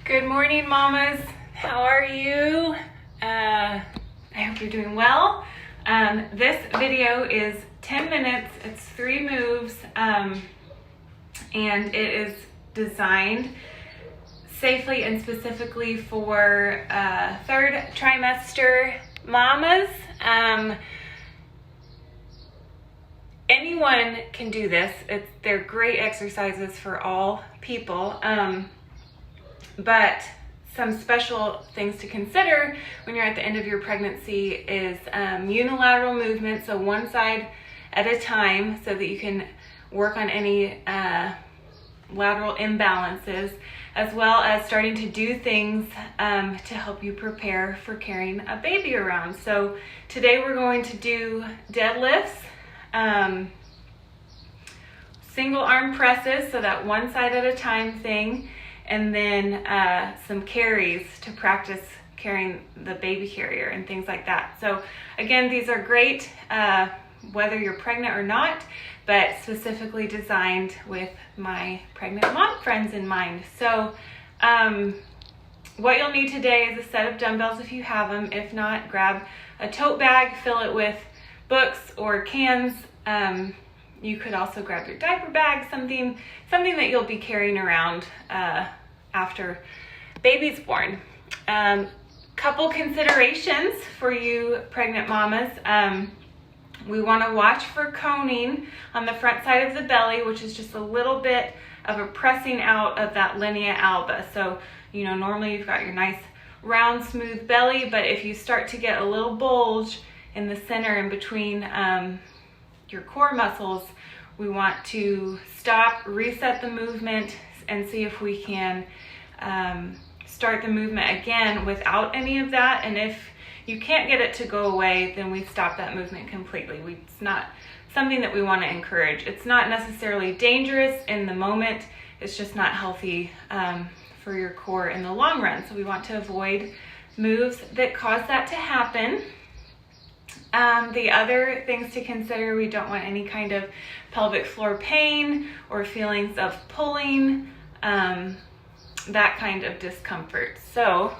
Good morning, mamas. How are you? I hope you're doing well. This video is 10 minutes. It's 3 moves, and it is designed safely and specifically for third trimester mamas. Anyone can do this. They're great exercises for all people. But some special things to consider when you're at the end of your pregnancy is unilateral movement, so one side at a time, so that you can work on any lateral imbalances, as well as starting to do things to help you prepare for carrying a baby around. So today we're going to do deadlifts, single arm presses, so that one side at a time thing, and then some carries to practice carrying the baby carrier and things like that. So again, these are great whether you're pregnant or not, but specifically designed with my pregnant mom friends in mind. So what you'll need today is a set of dumbbells if you have them. If not, grab a tote bag, fill it with books or cans. You could also grab your diaper bag, something that you'll be carrying around after baby's born. Couple considerations for you pregnant mamas. We want to watch for coning on the front side of the belly, which is just a little bit of a pressing out of that linea alba. So, normally you've got your nice round, smooth belly, but if you start to get a little bulge in the center in between your core muscles, we want to stop, reset the movement, and see if we can start the movement again without any of that. And if you can't get it to go away, then we stop that movement completely. It's not something that we want to encourage. It's not necessarily dangerous in the moment. It's just not healthy for your core in the long run. So we want to avoid moves that cause that to happen. The other things to consider, we don't want any kind of pelvic floor pain or feelings of pulling, that kind of discomfort. So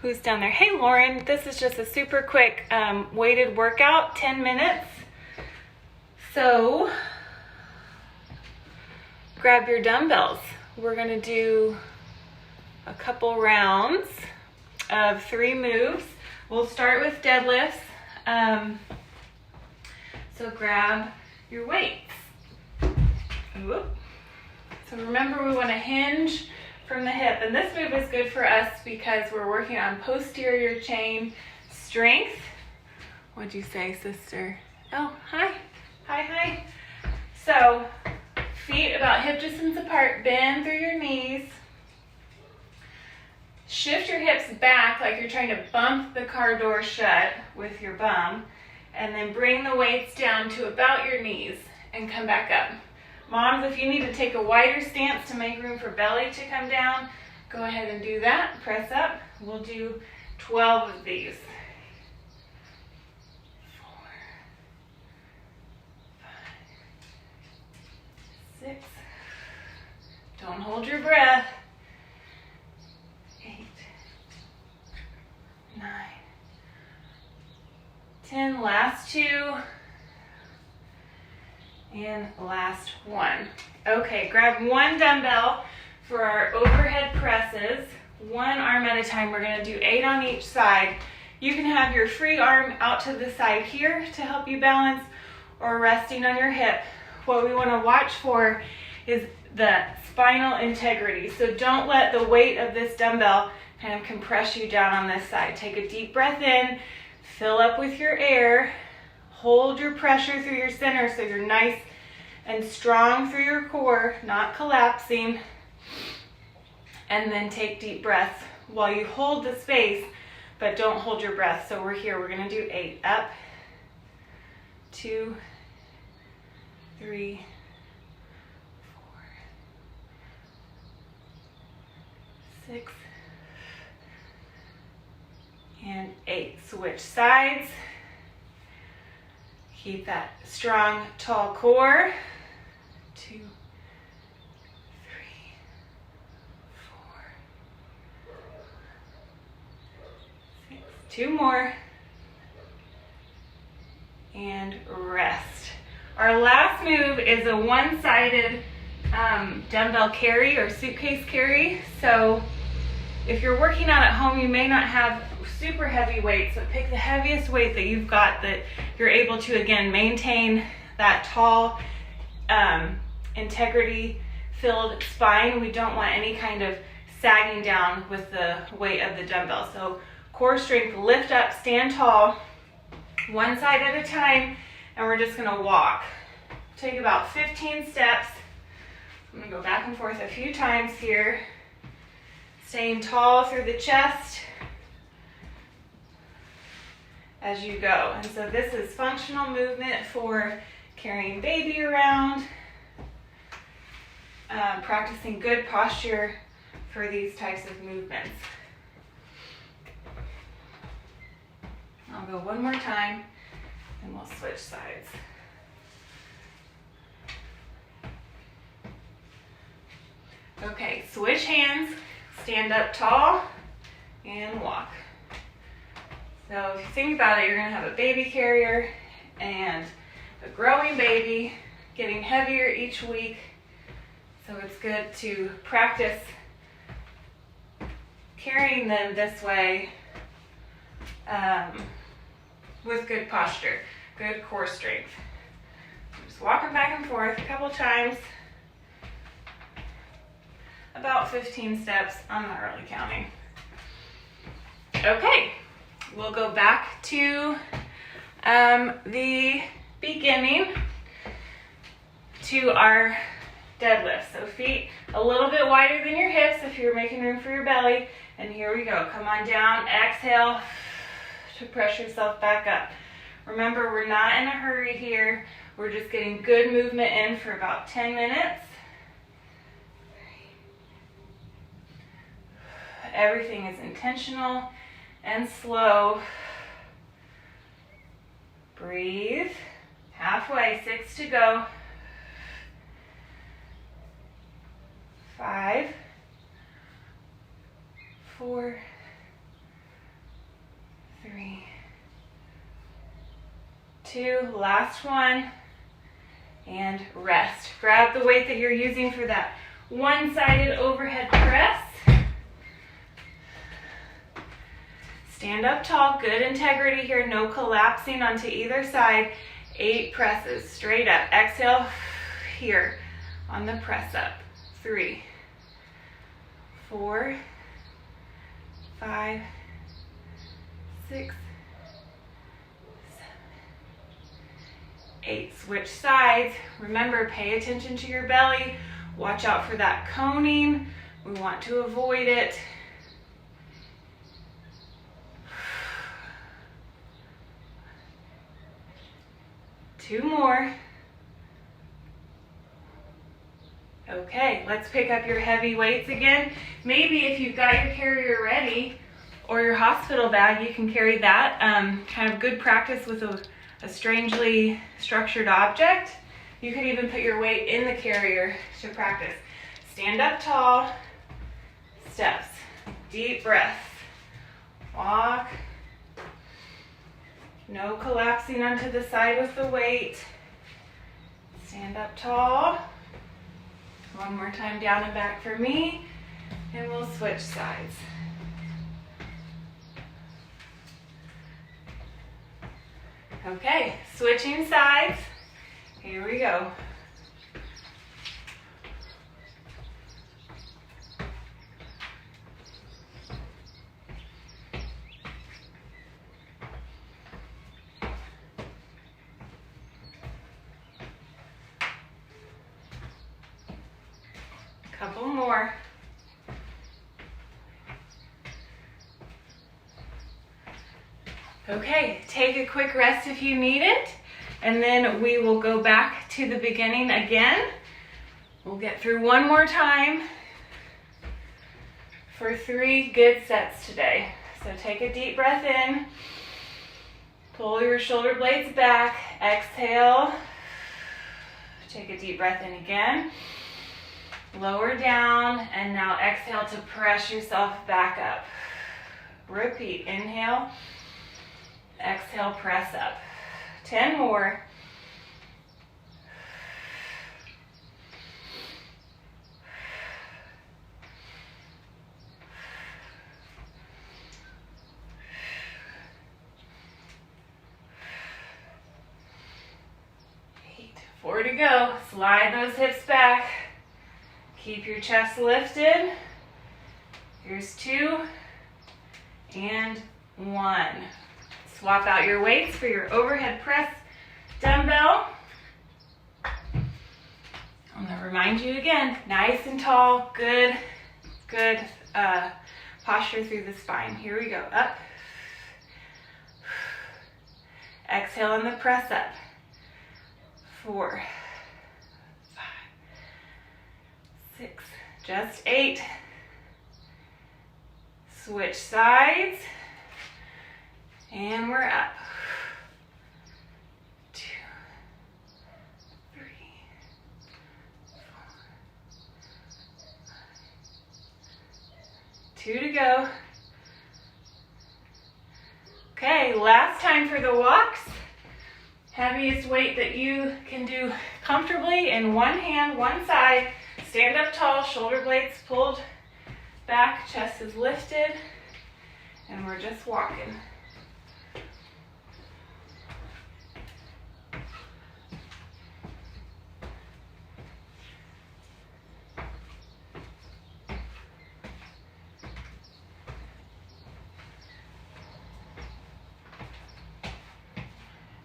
who's down there? Hey, Lauren, this is just a super quick weighted workout, 10 minutes. So grab your dumbbells. We're gonna do a couple rounds of 3 moves. We'll start with deadlifts. So grab your weights. Whoop. So remember, we want to hinge from the hip, and this move is good for us because we're working on posterior chain strength. What'd you say, sister? Oh, hi. Hi. So feet about hip distance apart, bend through your knees. Shift your hips back like you're trying to bump the car door shut with your bum, and then bring the weights down to about your knees and come back up. Moms, if you need to take a wider stance to make room for belly to come down, go ahead and do that. Press up. We'll do 12 of these. 4, 5, 6. Don't hold your breath. 8, 9, 10, last 2, and last 1. Okay, grab 1 dumbbell for our overhead presses, 1 arm at a time. We're gonna do 8 on each side. You can have your free arm out to the side here to help you balance, or resting on your hip. What we wanna watch for is the spinal integrity. So don't let the weight of this dumbbell kind of compress you down on this side. Take a deep breath in, fill up with your air, hold your pressure through your center so you're nice and strong through your core, not collapsing, and then take deep breaths while you hold the space, but don't hold your breath. So we're gonna do 8, up, 2, 3, 4, 6, and 8. Switch sides. Keep that strong, tall core. 2, 3, 4, 2 more. And rest. Our last move is a one-sided dumbbell carry or suitcase carry. So if you're working out at home, you may not have super heavy weights, but pick the heaviest weight that you've got that you're able to, again, maintain that tall, integrity-filled spine. We don't want any kind of sagging down with the weight of the dumbbell. So core strength, lift up, stand tall, one side at a time, and we're just gonna walk. Take about 15 steps. I'm gonna go back and forth a few times here, staying tall through the chest as you go. And so this is functional movement for carrying baby around, practicing good posture for these types of movements. I'll go one more time and we'll switch sides. Okay, switch hands, stand up tall, and walk. So if you think about it, you're gonna have a baby carrier and a growing baby, getting heavier each week. So it's good to practice carrying them this way with good posture, good core strength. Just walking back and forth a couple times, about 15 steps. I'm not really counting. Okay, we'll go back to the beginning to our deadlift. So feet a little bit wider than your hips if you're making room for your belly. And here we go. Come on down. Exhale to press yourself back up. Remember, we're not in a hurry here. We're just getting good movement in for about 10 minutes. Everything is intentional and slow. Breathe. Halfway, 6 to go. 5, 4, 3, 2, last one, and rest. Grab the weight that you're using for that one-sided overhead press. Stand up tall, good integrity here, no collapsing onto either side. 8 presses, straight up. Exhale here on the press up. 3, 4, 5, 6, 7, 8. Switch sides. Remember, pay attention to your belly. Watch out for that coning. We want to avoid it. Two more. Okay, let's pick up your heavy weights again. Maybe if you've got your carrier ready or your hospital bag, you can carry that. Kind of good practice with a strangely structured object. You could even put your weight in the carrier to practice. Stand up tall, steps, deep breath, walk. No collapsing onto the side with the weight. Stand up tall. One more time down and back for me, and we'll switch sides. Okay, switching sides. Here we go. Couple more. Okay, take a quick rest if you need it, and then we will go back to the beginning again. We'll get through one more time for 3 good sets today. So take a deep breath in, pull your shoulder blades back, exhale, take a deep breath in again. Lower down, and now exhale to press yourself back up. Repeat. Inhale, Exhale, press up. 10 more. Four to go. Slide those hips back. Keep your chest lifted. Here's 2 and 1. Swap out your weights for your overhead press dumbbell. I'm going to remind you again, nice and tall, good posture through the spine. Here we go, up. Exhale on the press up. 4, 5, 6, just 8. Switch sides, and we're up. 2, 3, 4, 2 to go. Okay, last time for the walks. Heaviest weight that you can do comfortably in one hand, one side. Stand up tall, shoulder blades pulled back, chest is lifted, and we're just walking.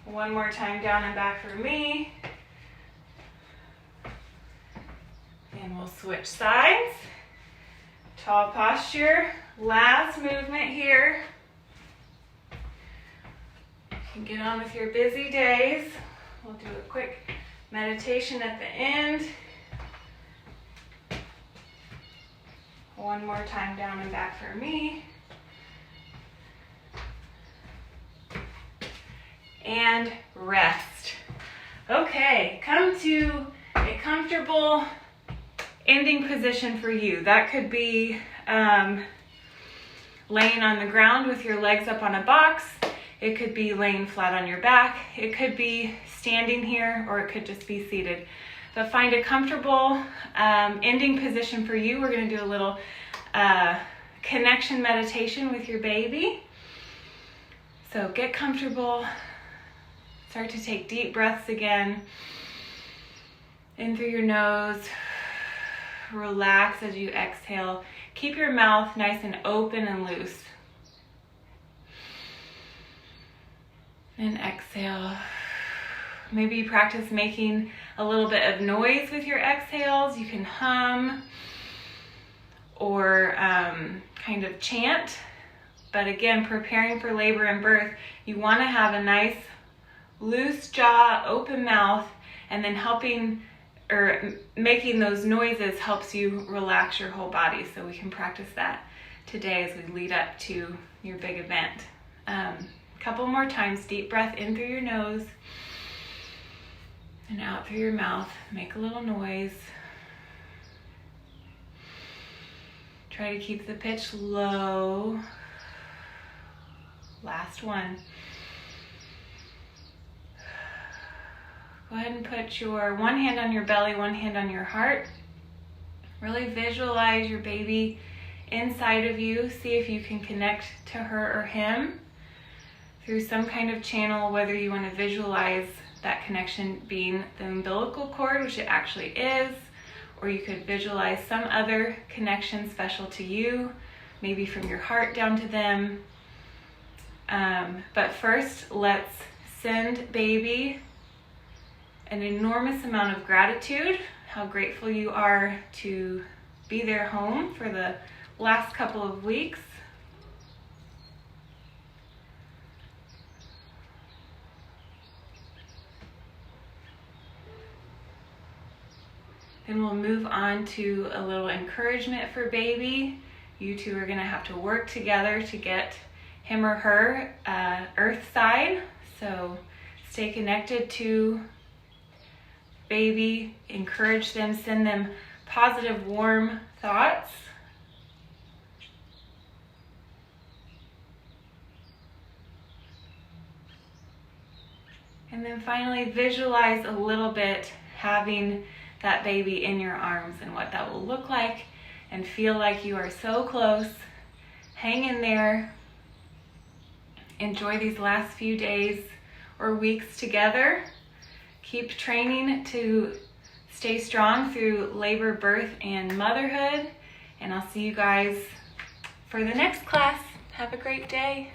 One more time down and back for me. And we'll switch sides. Tall posture. Last movement here. You can get on with your busy days. We'll do a quick meditation at the end. One more time down and back for me. And rest. Okay, come to a comfortable ending position for you. That could be laying on the ground with your legs up on a box. It could be laying flat on your back. It could be standing here, or it could just be seated. But find a comfortable ending position for you. We're going to do a little connection meditation with your baby. So get comfortable. Start to take deep breaths again. In through your nose. Relax as you exhale. Keep your mouth nice and open and loose. And exhale. Maybe practice making a little bit of noise with your exhales. You can hum or kind of chant. But again, preparing for labor and birth, you want to have a nice loose jaw, open mouth, and then helping or making those noises helps you relax your whole body. So we can practice that today as we lead up to your big event. Couple more times. Deep breath in through your nose and out through your mouth. Make a little noise. Try to keep the pitch low. Last one. Go ahead and put your one hand on your belly, one hand on your heart. Really visualize your baby inside of you. See if you can connect to her or him through some kind of channel, whether you want to visualize that connection being the umbilical cord, which it actually is, or you could visualize some other connection special to you, maybe from your heart down to them. But first, let's send baby an enormous amount of gratitude, how grateful you are to be their home for the last couple of weeks. Then we'll move on to a little encouragement for baby. You two are gonna have to work together to get him or her earth side. So stay connected to baby, encourage them, send them positive, warm thoughts. And then finally, visualize a little bit having that baby in your arms and what that will look like, and feel like you are so close. Hang in there. Enjoy these last few days or weeks together. Keep training to stay strong through labor, birth, and motherhood. And I'll see you guys for the next class. Have a great day.